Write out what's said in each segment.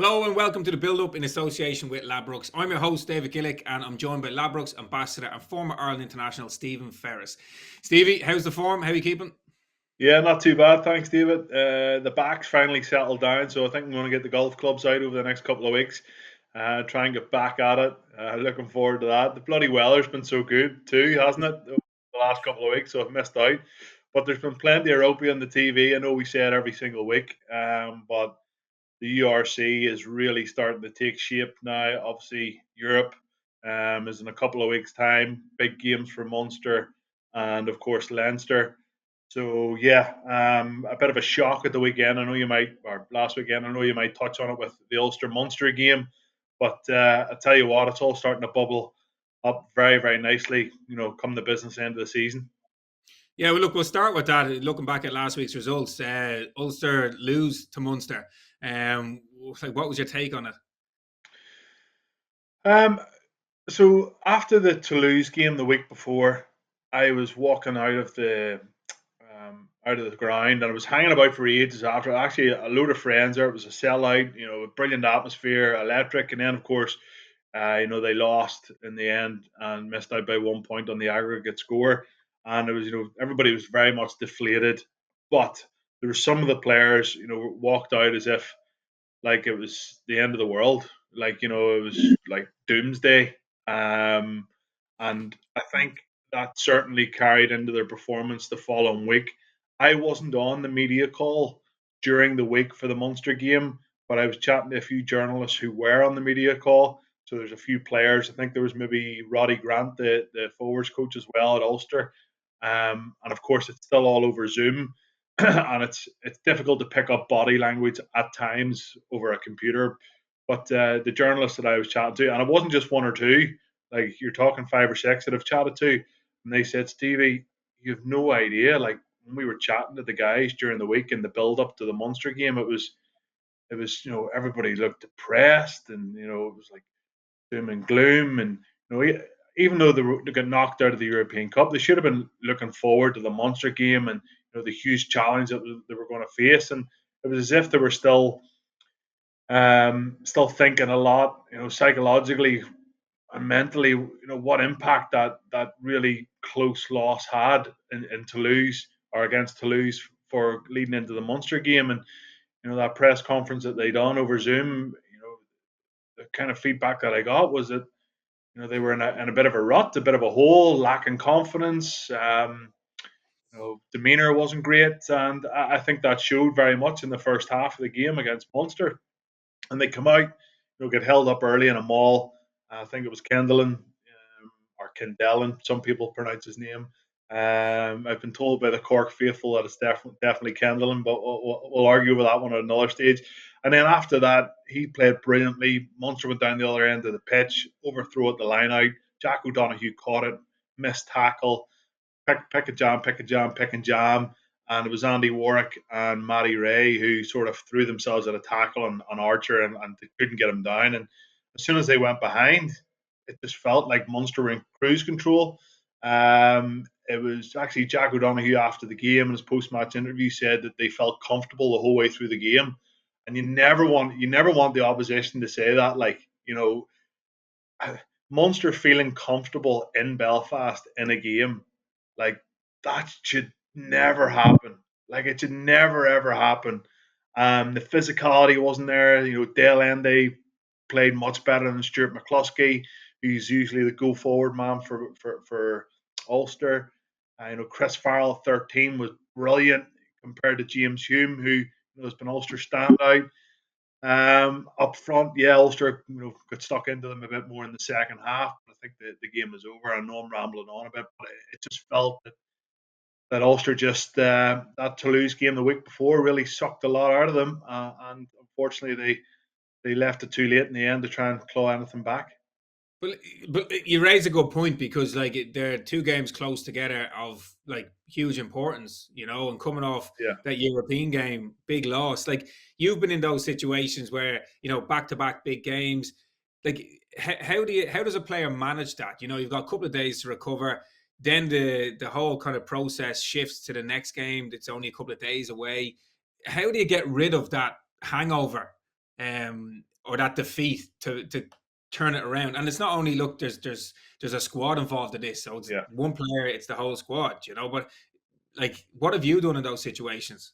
Hello and welcome to the Build Up in association with Ladbrokes. I'm your host, David Gillick, and I'm joined by Ladbrokes ambassador and former Ireland international, Stephen Ferris. Stevie, how's the form? How are you keeping? Yeah, not too bad, thanks, David. The back's finally settled down, so I think I'm going to get the golf clubs out over the next couple of weeks. Try and get back at it. Looking forward to that. The bloody weather's been so good too, hasn't it? The last couple of weeks, so I've missed out. But there's been plenty of rugby on the TV. I know we say it every single week, but the URC is really starting to take shape now. Obviously, Europe is in a couple of weeks' time. Big games for Munster and, of course, Leinster. So yeah, a bit of a shock at the weekend. I know you might, or last weekend. I know you might touch on it with the Ulster Munster game, but I tell you what, it's all starting to bubble up very, very nicely. Come the business end of the season. Yeah, well, look, we'll start with that. Looking back at last week's results, Ulster lose to Munster. What was your take on it? Um, so after the Toulouse game the week before, I was walking out of the ground, and I was hanging about for ages after. Actually, a load of friends there. It was a sellout, a brilliant atmosphere, electric, and then of course, they lost in the end and missed out by 1 point on the aggregate score, and it was, everybody was very much deflated, but there were some of the players, walked out as if like it was the end of the world, like it was like doomsday, and I think that certainly carried into their performance the following week. I wasn't on the media call during the week for the Munster game, but I was chatting to a few journalists who were on the media call. So there's a few players. I think there was maybe Roddy Grant, the forwards coach as well at Ulster. And of course, it's still all over Zoom, and it's difficult to pick up body language at times over a computer. But the journalists that I was chatting to, and it wasn't just one or two, like you're talking five or six that I've chatted to, and they said, Stevie, you have no idea. Like when we were chatting to the guys during the week in the build up to the Munster game, it was everybody looked depressed, and it was like doom and gloom, and even though they got knocked out of the European Cup, they should have been looking forward to the Munster game and the huge challenge that they were going to face, and it was as if they were still thinking a lot, psychologically and mentally, what impact that really close loss had in Toulouse or against Toulouse for leading into the Munster game, and that press conference that they done over Zoom. The kind of feedback that I got was that they were in a bit of a rut, a bit of a hole, lacking confidence. Demeanor wasn't great, and I think that showed very much in the first half of the game against Munster. And they come out, get held up early in a maul. I think it was Kendallin or Kendellen, some people pronounce his name. I've been told by the Cork faithful that it's definitely Kendallin, but we'll argue over that one at another stage. And then after that, he played brilliantly. Munster went down the other end of the pitch, overthrow at the line out. Jack O'Donoghue caught it, missed tackle, pick a jam, pick a jam, pick and jam. And it was Andy Warwick and Matty Ray who sort of threw themselves at a tackle on Archer, and they couldn't get him down. And as soon as they went behind, it just felt like Munster were in cruise control. It was actually Jack O'Donoghue after the game in his post-match interview said that they felt comfortable the whole way through the game. And you never want the opposition to say that. Like, Munster feeling comfortable in Belfast in a game, like that should never happen. Like it should never ever happen. The physicality wasn't there. Dale Ende played much better than Stuart McCluskey, who's usually the go forward man for Ulster. Chris Farrell 13 was brilliant compared to James Hume, who has been Ulster standout. Up front, yeah, Ulster got stuck into them a bit more in the second half. But I think the game was over. I know I'm rambling on a bit, but it just felt that Ulster just that Toulouse game the week before really sucked a lot out of them, and unfortunately they left it too late in the end to try and claw anything back. But you raise a good point because they're two games close together of like huge importance, and coming off Yeah. that European game, big loss. Like you've been in those situations where back to back big games. Like how does a player manage that? You've got a couple of days to recover, then the whole kind of process shifts to the next game. It's only a couple of days away. How do you get rid of that hangover or that defeat to turn it around. And it's not only, look, there's a squad involved in this, so it's one player, it's the whole squad, But like, what have you done in those situations?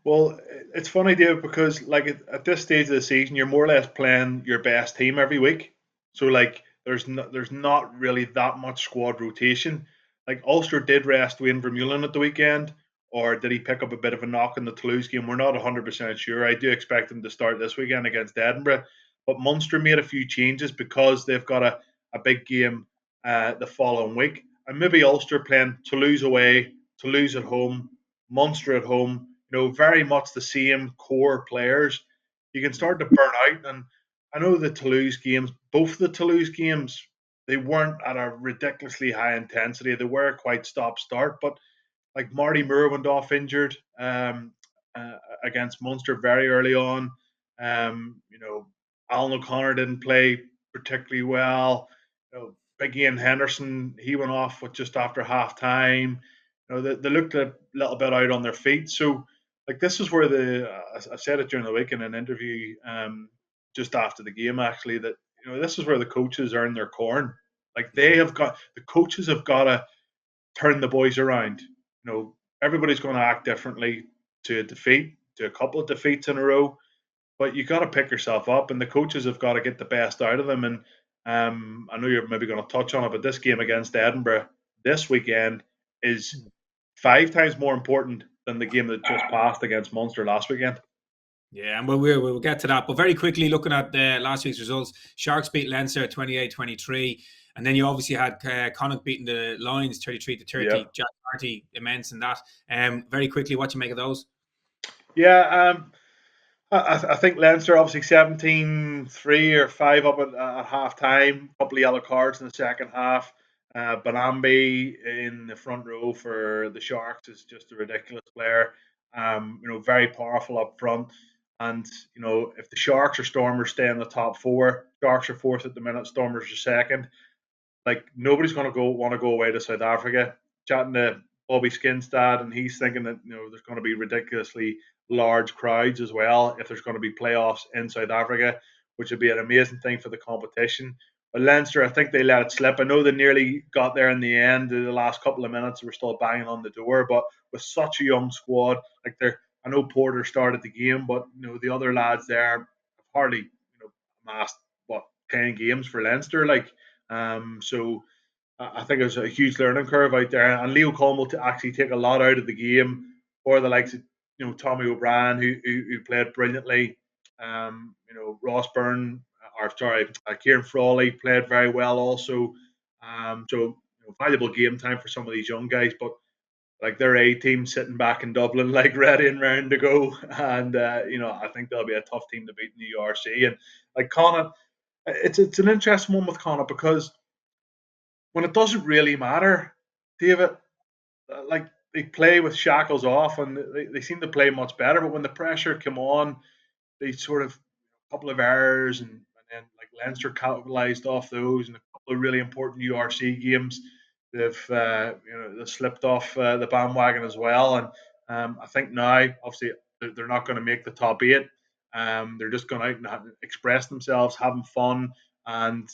Well, it's funny, Dave, because like at this stage of the season, you're more or less playing your best team every week. So like, there's not really that much squad rotation. Like Ulster did rest Wayne Vermeulen at the weekend, or did he pick up a bit of a knock in the Toulouse game? We're not 100% sure. I do expect him to start this weekend against Edinburgh, but Munster made a few changes because they've got a big game the following week, and maybe Ulster playing Toulouse away, Toulouse at home, Munster at home, very much the same core players. You can start to burn out. And I know the Toulouse games, both the Toulouse games, they weren't at a ridiculously high intensity. They were quite stop-start, but like Marty Moore went off injured against Munster very early on. Alan O'Connor didn't play particularly well. Big Ian Henderson, he went off with just after half time. They looked a little bit out on their feet. So, like, this is where I said it during the week in an interview just after the game, actually, that, this is where the coaches earn their corn. Like, the coaches have got to turn the boys around. Everybody's going to act differently to a couple of defeats in a row, but you got to pick yourself up, and the coaches have got to get the best out of them. And I know you're maybe going to touch on it, but this game against Edinburgh this weekend is 5 times more important than the game that just passed against Munster last weekend. Yeah, and we'll get to that. But very quickly, looking at last week's results, Sharks beat Leinster 28-23. And then you obviously had Connacht beating the Lions 33-30. Yep. Jack Carty immense in that. Very quickly, what you make of those? Yeah, I think Leinster obviously 17-3 or 5 up at half time. A couple of yellow cards in the second half. Banambi in the front row for the Sharks is just a ridiculous player. Very powerful up front. And, if the Sharks or Stormers stay in the top 4, Sharks are 4th at the minute, Stormers are 2nd. Like, nobody's going to want to go away to South Africa. Chatting to Bobby Skinstad, and he's thinking that there's going to be ridiculously large crowds as well if there's going to be playoffs in South Africa, which would be an amazing thing for the competition. But Leinster, I think they let it slip. I know they nearly got there in the end. In the last couple of minutes, they were still banging on the door. But with such a young squad, I know Porter started the game, but the other lads there have hardly amassed 10 games for Leinster. So I think it was a huge learning curve out there, and Leo Colm will actually take a lot out of the game for the likes of Tommy O'Brien, who played brilliantly. Ross Byrne, Kieran Frawley played very well also. So valuable game time for some of these young guys, but like their A team sitting back in Dublin, like ready and round to go, and I think they'll be a tough team to beat in the URC. And like Connacht, it's an interesting one with Connacht because when it doesn't really matter, David, like they play with shackles off and they seem to play much better. But when the pressure come on, they sort of a couple of errors and then like Leinster capitalised off those and a couple of really important URC games. They've slipped off the bandwagon as well. And I think now, obviously, they're not going to make the top 8. They're just going out and express themselves, having fun. And,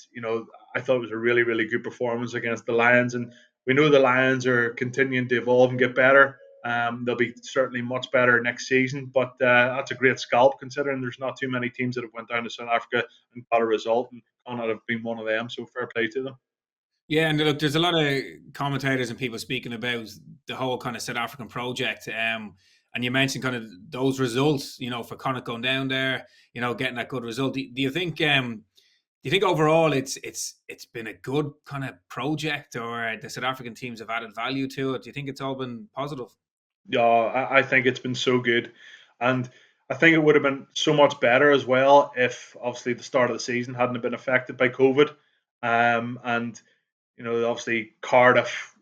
I thought it was a really, really good performance against the Lions. And we know the Lions are continuing to evolve and get better. They'll be certainly much better next season. But that's a great scalp considering there's not too many teams that have went down to South Africa and got a result. And Connacht have been one of them. So fair play to them. Yeah, and look, there's a lot of commentators and people speaking about the whole kind of South African project. And you mentioned kind of those results, for Connacht going down there, getting that good result. Do you think overall it's been a good kind of project, or the South African teams have added value to it? Do you think it's all been positive? Yeah, I think it's been so good. And I think it would have been so much better as well if obviously the start of the season hadn't been affected by COVID. And obviously Cardiff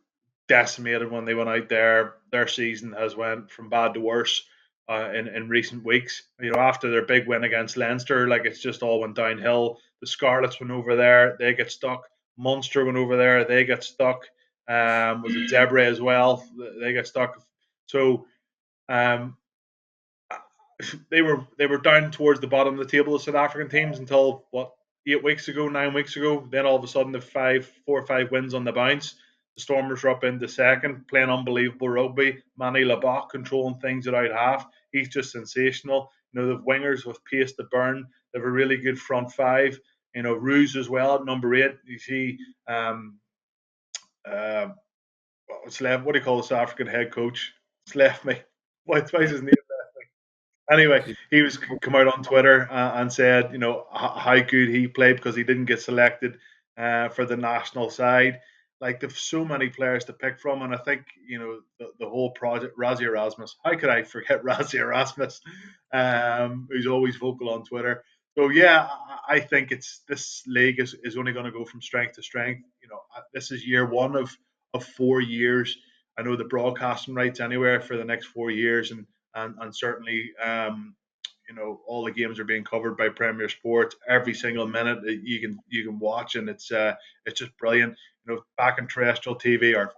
decimated when they went out there. Their season has went from bad to worse in recent weeks. After their big win against Leinster, like it's just all went downhill. The Scarlets went over there, they get stuck. Munster went over there, they get stuck. Was it Zebra as well? They get stuck. So they were down towards the bottom of the table of South African teams until what 8 weeks ago, 9 weeks ago. Then all of a sudden, the 4 or 5 wins on the bounce. The Stormers are up into second, playing unbelievable rugby. Manny Labok controlling things at out half. He's just sensational. They've wingers with pace to burn. They have a really good front five. Ruse as well at number 8. You see, uh, what do you call the South African head coach? It's left me. What's his name? Anyway, he was come out on Twitter and said, how good he played because he didn't get selected for the national side. Like, there's so many players to pick from, and I think the whole project. Rassie Erasmus, how could I forget Rassie Erasmus, who's always vocal on Twitter. So yeah, I think this league is only going to go from strength to strength. This is year one of 4 years. I know the broadcasting rights anywhere for the next 4 years, and certainly all the games are being covered by Premier Sports every single minute that you can watch, and it's just brilliant. Back in terrestrial TV or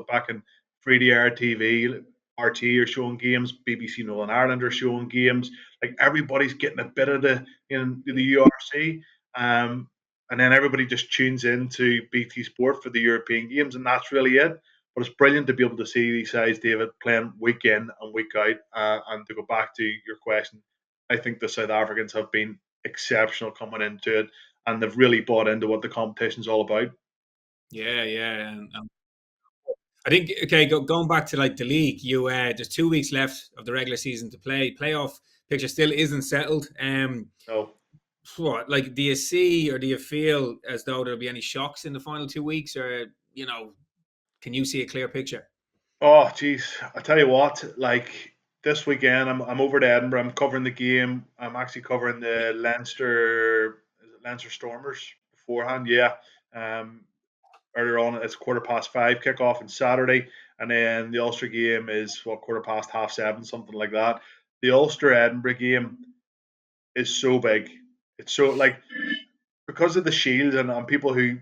back in free to air TV, RT are showing games, BBC Northern Ireland are showing games. Like, everybody's getting a bit of the URC, and then everybody just tunes into BT Sport for the European games, and that's really it. But it's brilliant to be able to see these sides, David, playing week in and week out. And to go back to your question, I think the South Africans have been exceptional coming into it, and they've really bought into what the competition's all about. Yeah, yeah. And I think, okay, going back to like the league, there's 2 weeks left of the regular season to play. Playoff picture still isn't settled. No. What, like, do you see or do you feel as though there'll be any shocks in the final 2 weeks, or can you see a clear picture? Oh, geez, I tell you what, like, this weekend, I'm over to Edinburgh. I'm covering the game. I'm actually covering the Leinster Stormers beforehand. Yeah, earlier on it's 5:15 kickoff on Saturday, and then the Ulster game is 7:15, something like that. The Ulster Edinburgh game is so big. It's so, like, because of the shield and people who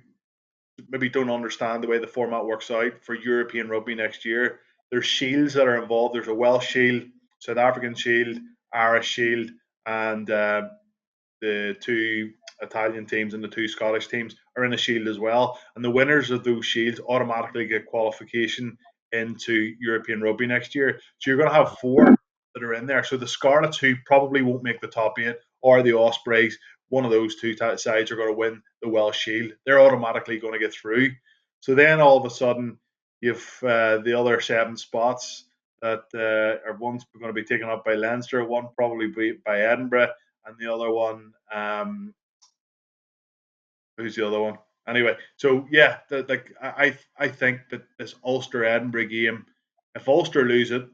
maybe don't understand the way the format works out for European rugby next year. There's shields that are involved. There's a Welsh shield, South African shield, Irish shield, and the 2 Italian teams and the 2 Scottish teams are in a shield as well. And the winners of those shields automatically get qualification into European rugby next year. So you're going to have 4 that are in there. So the Scarlets, who probably won't make the top 8, or the Ospreys, one of those 2 sides are going to win the Welsh Shield. They're automatically going to get through. So then all of a sudden, you've the other 7 spots that are one's going to be taken up by Leinster, one probably by Edinburgh, and the other one, who's the other one? Anyway, so yeah, I think that this Ulster Edinburgh game, if Ulster lose it,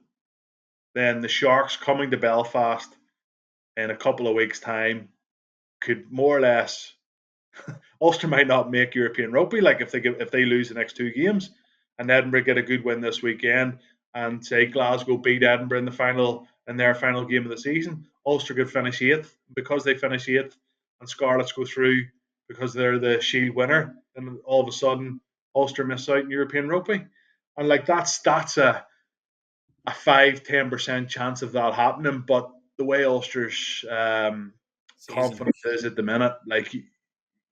then the Sharks coming to Belfast in a couple of weeks' time could more or less. Ulster might not make European rugby, like if they lose the next 2 games, and Edinburgh get a good win this weekend, and say Glasgow beat Edinburgh in their final game of the season. Ulster could finish 8th. Because they finish 8th, and Scarlets go through because they're the Shield winner, and all of a sudden Ulster miss out in European rugby, and like that's a 5-10% chance of that happening. But the way Ulster's confidence is at the minute, like,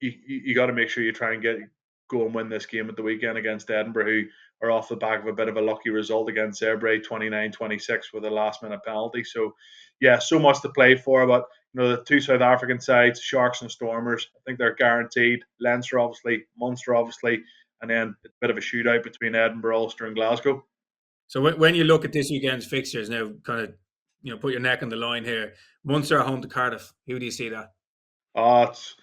you got to make sure you try and go and win this game at the weekend against Edinburgh, who are off the back of a bit of a lucky result against Zebre 29-26 with a last minute penalty. So yeah, so much to play for. But the 2 South African sides, Sharks and Stormers, I think they're guaranteed. Leinster obviously, Munster obviously, and then a bit of a shootout between Edinburgh, Ulster and Glasgow. So when you look at this weekend's fixtures now, kind of put your neck on the line here. Munster are home to Cardiff. Who do you see that? It's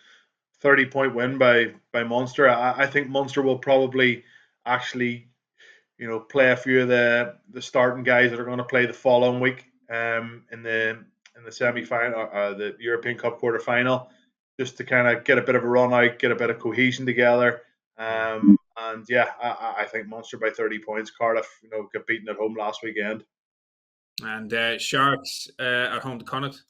30-point win by Munster. I think Munster will probably actually play a few of the starting guys that are going to play the following week in the semi-final, the European Cup quarter-final, just to kind of get a bit of a run out, get a bit of cohesion together. And yeah, I think Munster by 30 points. Cardiff, got beaten at home last weekend. And Sharks at home to Connacht.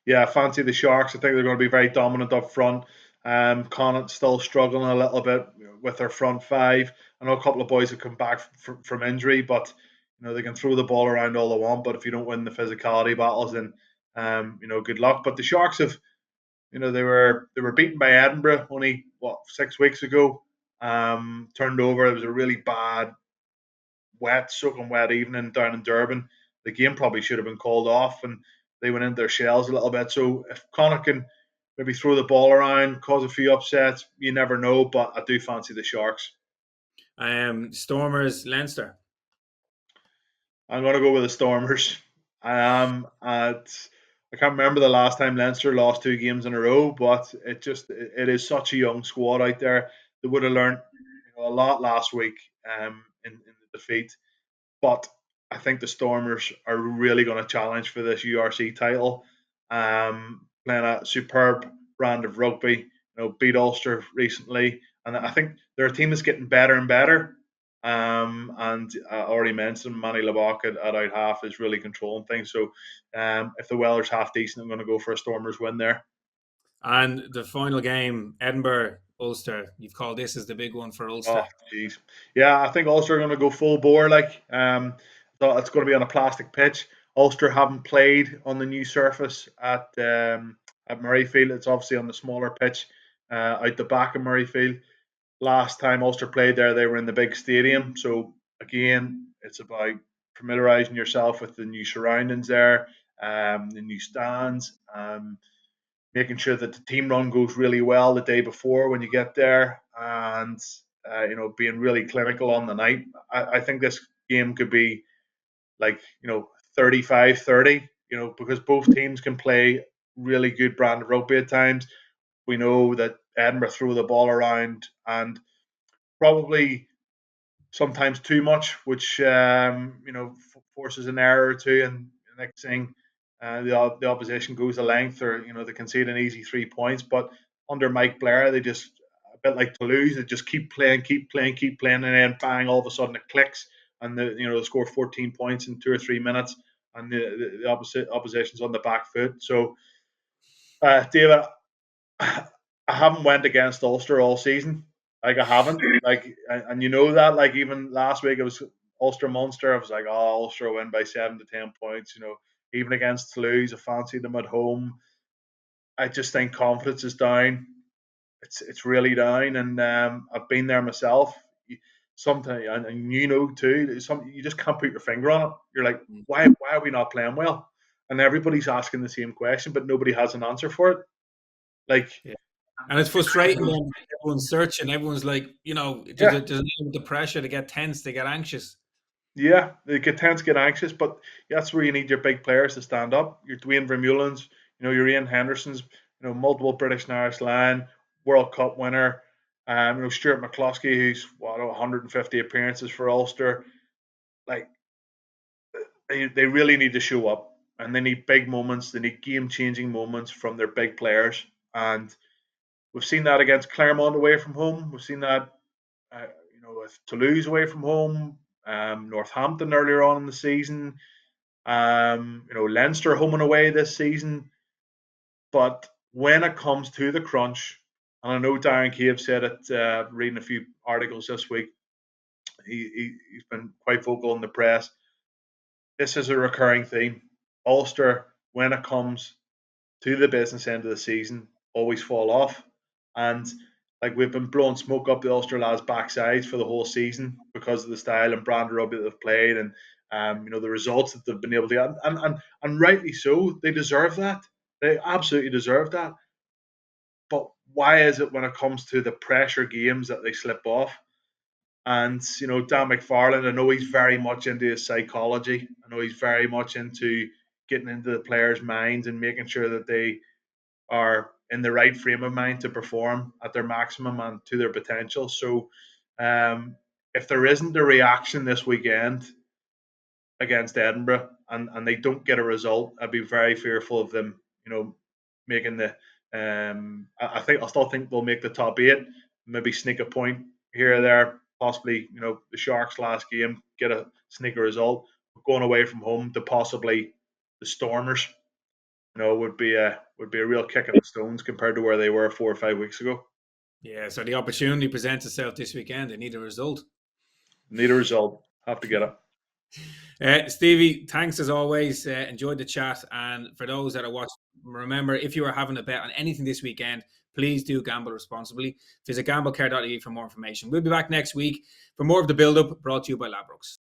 Yeah, I fancy the Sharks. I think they're going to be very dominant up front. Connacht still struggling a little bit with their front 5. I know a couple of boys have come back from injury, but They can throw the ball around all they want, but if you don't win the physicality battles, then good luck. But the Sharks have, they were beaten by Edinburgh only 6 weeks ago. Turned over. It was a really bad, soaking wet evening down in Durban. The game probably should have been called off, and they went into their shells a little bit. So if Connacht can maybe throw the ball around, cause a few upsets, you never know. But I do fancy the Sharks. Stormers, Leinster. I'm going to go with the Stormers. I can't remember the last time Leinster lost 2 games in a row, but it is such a young squad out there. They would have learned a lot last week in the defeat. But I think the Stormers are really going to challenge for this URC title. Playing a superb brand of rugby, beat Ulster recently, and I think their team is getting better and better. And I already mentioned Manny Labak at out half is really controlling things. So if the weather's half decent, I'm going to go for a Stormers win there. And the final game, Edinburgh, Ulster. You've called this as the big one for Ulster. Oh, jeez. Yeah, I think Ulster are going to go full bore. So it's going to be on a plastic pitch. Ulster haven't played on the new surface at Murrayfield. It's obviously on the smaller pitch out the back of Murrayfield. Last time Ulster played there, they were in the big stadium. So again, it's about familiarising yourself with the new surroundings there, the new stands, making sure that the team run goes really well the day before when you get there, and being really clinical on the night. I think this game could be 35-30, because both teams can play really good brand of rugby at times. We know that Edinburgh throw the ball around and probably sometimes too much, which forces an error or two, and the next thing the opposition goes the length, or they concede an easy 3 points. But under Mike Blair, they just, a bit like Toulouse, they just keep playing, and then bang, all of a sudden it clicks, and they score 14 points in 2 or 3 minutes, and the opposition's on the back foot. So, David, I haven't went against Ulster all season. I haven't. And that. Even last week it was Ulster Munster. I was like, oh, Ulster win by 7 to 10 points. Even against Toulouse, I fancied them at home. I just think confidence is down. It's really down, and I've been there myself. Sometimes, and too, you just can't put your finger on it. You're like, why are we not playing well? And everybody's asking the same question, but nobody has an answer for it. Yeah. And it's frustrating when everyone's searching. Everyone's like, there's the pressure to get tense, they get anxious. Yeah, they get tense, get anxious, but that's where you need your big players to stand up. Your Dwayne Vermeulens, your Ian Hendersons, multiple British and Irish Lion, World Cup winner. Stuart McCloskey, who's 150 appearances for Ulster. They really need to show up, and they need big moments. They need game-changing moments from their big players, and we've seen that against Clermont away from home. We've seen that, with Toulouse away from home, Northampton earlier on in the season, Leinster home and away this season. But when it comes to the crunch, and I know Darren Cave said it, reading a few articles this week, he's been quite vocal in the press. This is a recurring theme. Ulster, when it comes to the business end of the season, always fall off. And we've been blowing smoke up the Ulster lads' backsides for the whole season because of the style and brand of rugby that they've played, and the results that they've been able to get, and rightly so. They deserve that. They absolutely deserve that. But why is it when it comes to the pressure games that they slip off? And Dan McFarland, I know he's very much into his psychology. I know he's very much into getting into the players' minds and making sure that they are in the right frame of mind to perform at their maximum and to their potential. So if there isn't a reaction this weekend against Edinburgh, and they don't get a result, I'd be very fearful of them, making the I still think they'll make the top 8, maybe sneak a point here or there, possibly, the Sharks last game, get a sneaker result. Going away from home to possibly the Stormers, would be a real kick in the stones compared to where they were 4 or 5 weeks ago. Yeah, so the opportunity presents itself this weekend. They need a result. Need a result. Have to get it. Stevie, thanks as always. Enjoyed the chat. And for those that are watching, remember, if you are having a bet on anything this weekend, please do gamble responsibly. Visit gamblecare.ie for more information. We'll be back next week for more of the build-up brought to you by Ladbrokes.